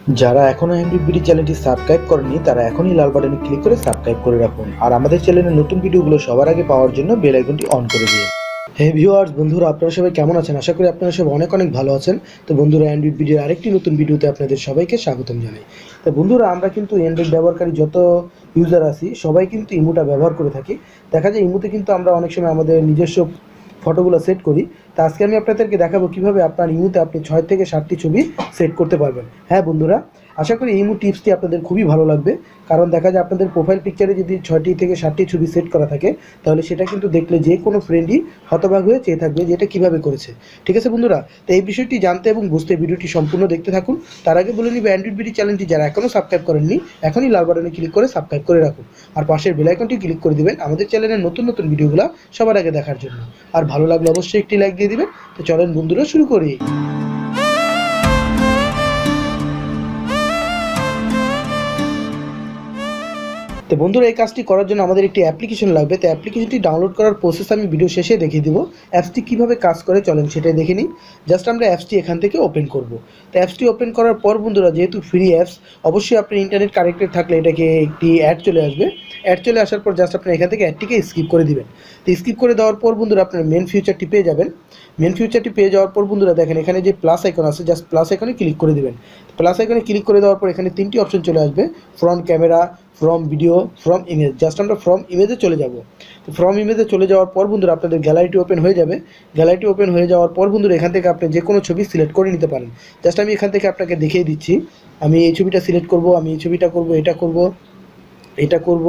যারা এখনো Android BD চ্যানেলটি সাবস্ক্রাইব করেনি তারা এখনই লাল বাটনে ক্লিক করে সাবস্ক্রাইব করে রাখুন আর আমাদের চ্যানেলের নতুন ভিডিওগুলো সবার আগে পাওয়ার জন্য বেল আইকনটি অন করে দিন। হে ভিউয়ার্স, বন্ধুরা আপনারা সবাই কেমন আছেন? আশা করি আপনারা সবাই অনেক অনেক ভালো আছেন। তো বন্ধুরা, অ্যান্ড্রয়েড বিডির আরেকটি নতুন ভিডিওতে আপনাদের সবাইকে স্বাগতম জানাই। তো বন্ধুরা, আমরা কিন্তু অ্যান্ড্রয়েড ব্যবহারকারী যত ইউজার আছি সবাই কিন্তু ইমোটা ব্যবহার করে থাকি। দেখা যায় ইমোতে কিন্তু আমরা অনেক সময় আমাদের নিজস্ব ফটোগুলো সেট করি। তো আজকে আমি আপনাদেরকে দেখাবো কিভাবে আপনার ইমোতে আপনি 6 থেকে 7টি ছবি সেট করতে পারবেন। হ্যাঁ বন্ধুরা, আশা করি ইমো টিপসটি আপনাদের খুবই ভালো লাগবে, কারণ দেখা যায় আপনাদের প্রোফাইল পিকচারে যদি 6টি থেকে 7টি ছবি সেট করা থাকে তাহলে সেটা কিন্তু দেখলে যে কোনো ফ্রেন্ডই হতবাক হয়ে চেয়ে থাকবে যে এটা কীভাবে করেছে। ঠিক আছে বন্ধুরা, তো এই বিষয়টি জানতে এবং বুঝতে ভিডিওটি সম্পূর্ণ দেখতে থাকুন। তার আগে বলে নিব, অ্যান্ড্রয়েড বিডি চ্যানেলটি যারা এখনও সাবস্ক্রাইব করেননি এখনই লাল বাটনে ক্লিক করে সাবস্ক্রাইব করে রাখুন আর পাশের বেল আইকনটি ক্লিক করে দিবেন আমাদের চ্যানেলের নতুন নতুন ভিডিওগুলো সবার আগে দেখার জন্য। আর ভালো লাগলে অবশ্যই একটি লাইক দিয়ে দিবেন। তো চলেন বন্ধুরা, শুরু করি। তো বন্ধুরা, এই কাজটি করার জন্য আমাদের একটি অ্যাপ্লিকেশন লাগবে। তো অ্যাপ্লিকেশনটি ডাউনলোড করার প্রসেস আমি ভিডিও শেষে দেখিয়ে দিব। অ্যাপসটি কীভাবে কাজ করে চলেন সেটাই দেখে নিই। জাস্ট আমরা অ্যাপসটি এখান থেকে ওপেন করব। তো অ্যাপসটি ওপেন করার পর বন্ধুরা, যেহেতু ফ্রি অ্যাপস, অবশ্যই আপনার ইন্টারনেট কানেক্টেড থাকলে এটাকে একটি অ্যাড চলে আসবে। অ্যাড চলে আসার পর জাস্ট আপনার এখান থেকে অ্যাডটিকে স্কিপ করে দিবেন। তো স্কিপ করে দেওয়ার পর বন্ধুরা আপনার মেন ফিউচারটি পেয়ে যাবেন। মেন ফিউচারটি পেয়ে যাওয়ার পর বন্ধুরা দেখেন এখানে যে প্লাস আইকন আছে, জাস্ট প্লাস আইকনে ক্লিক করে দিবেন। প্লাস আইকনে ক্লিক করে দেওয়ার পর এখানে 3টি অপশন চলে আসবে, front camera, from video, from image. Just আমরা ফ্রম ইমেজে চলে যাব। তো ফ্রম ইমেজে চলে যাওয়ার পর বন্ধুরা আপনাদের গ্যালারিটি ওপেন হয়ে যাবে। গ্যালারিটি ওপেন হয়ে যাওয়ার পর বন্ধুরা এখান থেকে আপনি যে কোনো ছবি সিলেক্ট করে নিতে পারেন। জাস্ট আমি এখান থেকে আপনাকে দেখিয়ে দিচ্ছি। আমি এই ছবিটা সিলেক্ট করব, আমি এই ছবিটা করব, এটা করব, এটা করব,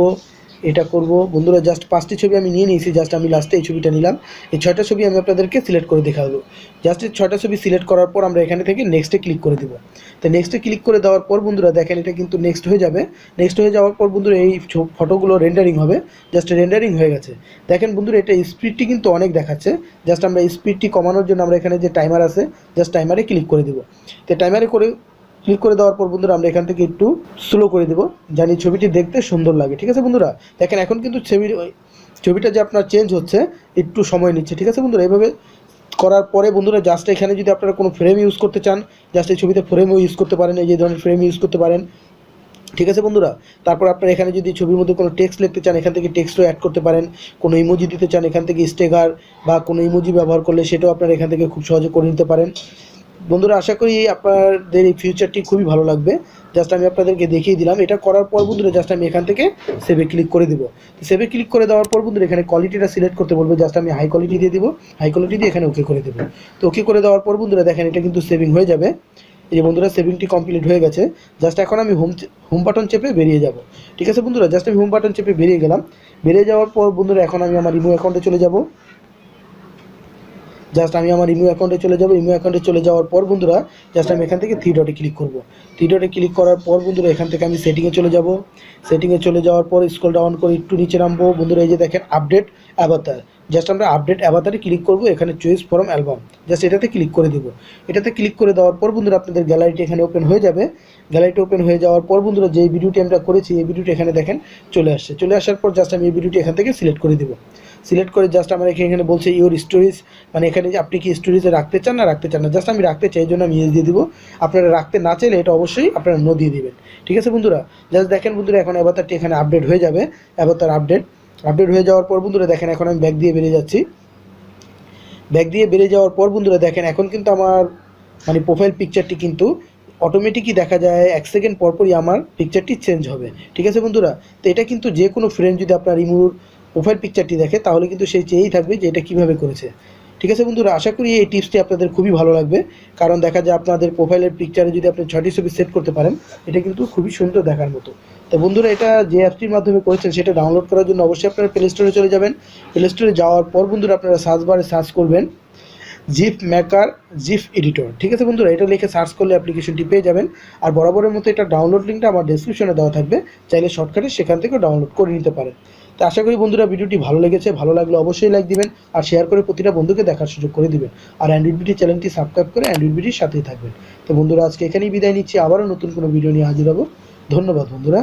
এটা করব। বন্ধুরা জাস্ট 5টি ছবি আমি নিয়ে নিয়েছি। জাস্ট আমি লাস্টে এই ছবিটা নিলাম। এই 6টা ছবি আমি আপনাদেরকে সিলেক্ট করে দেখাবো। জাস্ট এই 6টা ছবি সিলেক্ট করার পর আমরা এখানে থেকে নেক্সটে ক্লিক করে দেবো। তো নেক্সটে ক্লিক করে দেওয়ার পর বন্ধুরা দেখেন এটা কিন্তু নেক্সট হয়ে যাবে। নেক্সট হয়ে যাওয়ার পর বন্ধুরা এই ফটোগুলো রেন্ডারিং হবে। জাস্ট রেন্ডারিং হয়ে গেছে। দেখেন বন্ধুরা, এটা স্পিডটি কিন্তু অনেক দেখাচ্ছে। জাস্ট আমরা স্পিডটি কমানোর জন্য আমরা এখানে যে টাইমার আছে জাস্ট টাইমারে ক্লিক করে দেবো। তো টাইমারে ক্লিক করে দেওয়ার পর বন্ধুরা আমরা এখান থেকে একটু স্লো করে দেবো, জানি ছবিটি দেখতে সুন্দর লাগে। ঠিক আছে বন্ধুরা, দেখেন এখন কিন্তু ছবিটা যে আপনার চেঞ্জ হচ্ছে একটু সময় নিচ্ছে। ঠিক আছে বন্ধুরা, এইভাবে করার পরে বন্ধুরা জাস্ট এখানে যদি আপনারা কোনো ফ্রেম ইউজ করতে চান জাস্ট এই ছবিতে ফ্রেমও ইউজ করতে পারেন, এই যে ধরনের ফ্রেম ইউজ করতে পারেন। ঠিক আছে বন্ধুরা, তারপর আপনারা এখানে যদি ছবির মধ্যে কোনো টেক্সট লিখতে চান এখান থেকে টেক্সটও অ্যাড করতে পারেন। কোনো ইমোজি দিতে চান এখান থেকে স্টিকার বা কোনো ইমোজি ব্যবহার করলে সেটাও আপনারা এখান থেকে খুব সহজে করে নিতে পারেন। বন্ধুরা আশা করি আপনাদের এই ফিউচারটি খুবই ভালো লাগবে। জাস্ট আমি আপনাদেরকে দেখিয়ে দিলাম। এটা করার পর বন্ধুরা জাস্ট আমি এখান থেকে সেভে ক্লিক করে দেবো। তো সেভে ক্লিক করে দেওয়ার পর বন্ধুরা এখানে কোয়ালিটিটা সিলেক্ট করতে বলবো। জাস্ট আমি হাই কোয়ালিটি দিয়ে দিব। হাই কোয়ালিটি দিয়ে এখানে ওকে করে দেবো। তো ওকে করে দেওয়ার পর বন্ধুরা দেখেন এটা কিন্তু সেভিং হয়ে যাবে। এই যে বন্ধুরা সেভিংটি কমপ্লিট হয়ে গেছে। জাস্ট এখন আমি হোম বাটন চেপে বেরিয়ে যাব। ঠিক আছে বন্ধুরা, জাস্ট আমি হোম বাটন চেপে বেরিয়ে গেলাম। বেরিয়ে যাওয়ার পর বন্ধুরা এখন আমি আমার ইমো অ্যাকাউন্টে চলে যাব। জাস্ট আমি আমার ইমো অ্যাকাউন্টে চলে যাব। ইমো অ্যাকাউন্টে চলে যাওয়ার পর বন্ধুরা জাস্ট আমি এখান থেকে থ্রি ডটে ক্লিক করব। থ্রি ডটে ক্লিক করার পর বন্ধুরা এখান থেকে আমি সেটিংয়ে চলে যাব। সেটিংয়ে চলে যাওয়ার পর স্ক্রল ডাউন করে একটু নিচে নামবো। বন্ধুরা এই যে দেখেন আপডেট অ্যাভাতার, জাস্ট আমরা আপডেট অ্যাভাতারে ক্লিক করব। এখানে চয়েস ফ্রম অ্যালবাম, জাস্ট এটাতে ক্লিক করে দেবো। এটাতে ক্লিক করে দেওয়ার পর বন্ধুরা আপনাদের গ্যালারিটি এখানে ওপেন হয়ে যাবে। গ্যালারিটি ওপেন হয়ে যাওয়ার পর বন্ধুরা যে ভিডিওটি আমরা করেছি এই ভিডিওটি এখানে দেখেন চলে আসছে। চলে আসার পর জাস্ট আমি এই ভিডিওটি এখান থেকে সিলেক্ট করে দেবো। সিলেক্ট করে জাস্ট আমার এখানে বলছে ইওর স্টোরেজ, মানে এখানে যে আপনি কি স্টোরেজে রাখতে চান না রাখতে চান না। জাস্ট আমি রাখতে চাই, এই জন্য আমি ইয়েস দিয়ে দিব। আপনারা রাখতে না চাইলে এটা অবশ্যই আপনারা নো দিয়ে দিবেন। ঠিক আছে বন্ধুরা, জাস্ট দেখেন বন্ধুরা এখন অ্যাভাতারটি এখানে আপডেট হয়ে যাবে। অ্যাভাতার আপডেট হয়ে যাওয়ার পর বন্ধুরা দেখেন এখন আমি ব্যাক দিয়ে বেরিয়ে যাচ্ছি। ব্যাক দিয়ে বেরিয়ে যাওয়ার পর বন্ধুরা দেখেন এখন কিন্তু আমার মানে প্রোফাইল পিকচারটি কিন্তু অটোমেটিকই দেখা যায় 1 সেকেন্ড পরপরই আমার পিকচারটি চেঞ্জ হবে। ঠিক আছে বন্ধুরা, তো এটা কিন্তু যে কোনো ফ্রেন্ড যদি আপনার ইমোর প্রোফাইল পিকচারটি দেখে তাহলে কিন্তু সে চেয়েই থাকবে যে এটা কীভাবে করেছে। ঠিক আছে বন্ধুরা, আশা করি এই টিপসটি আপনাদের খুবই ভালো লাগবে, কারণ দেখা যায় আপনাদের প্রোফাইলের পিকচারে যদি আপনি 6টি ছবি সেট করতে পারেন এটা কিন্তু খুবই সুন্দর দেখার মতো। তো বন্ধুরা এটা যে অ্যাপটির মাধ্যমে করেছেন সেটা ডাউনলোড করার জন্য অবশ্যই আপনারা প্লে স্টোরে চলে যাবেন। প্লে স্টোরে যাওয়ার পর বন্ধুরা আপনারা সার্চ বারে সার্চ করবেন জিপ মেকার, জিপ এডিটর। ঠিক আছে বন্ধুরা, এটা লিখে সার্চ করলে অ্যাপ্লিকেশনটি পেয়ে যাবেন। আর বরাবরের মতো এটা ডাউনলোড লিঙ্কটা আমার ডেসক্রিপশনে দেওয়া থাকবে, চাইলে শর্টকাটে সেখান থেকে ডাউনলোড করে নিতে পারেন। তো আশা করি বন্ধুরা ভিডিওটি ভালো লেগেছে। ভালো লাগলে অবশ্যই লাইক দিবেন আর শেয়ার করে প্রতিটা বন্ধুকে দেখার সুযোগ করে দিবেন। আর অ্যান্ড্রয়েড বিডি চ্যানেলটি সাবস্ক্রাইব করে অ্যান্ড্রয়েড বিডির সাথেই থাকবেন। তো বন্ধুরা আজকে এখানেই বিদায় নিচ্ছি, আবারও নতুন কোনো ভিডিও নিয়ে হাজির হব। ধন্যবাদ বন্ধুরা।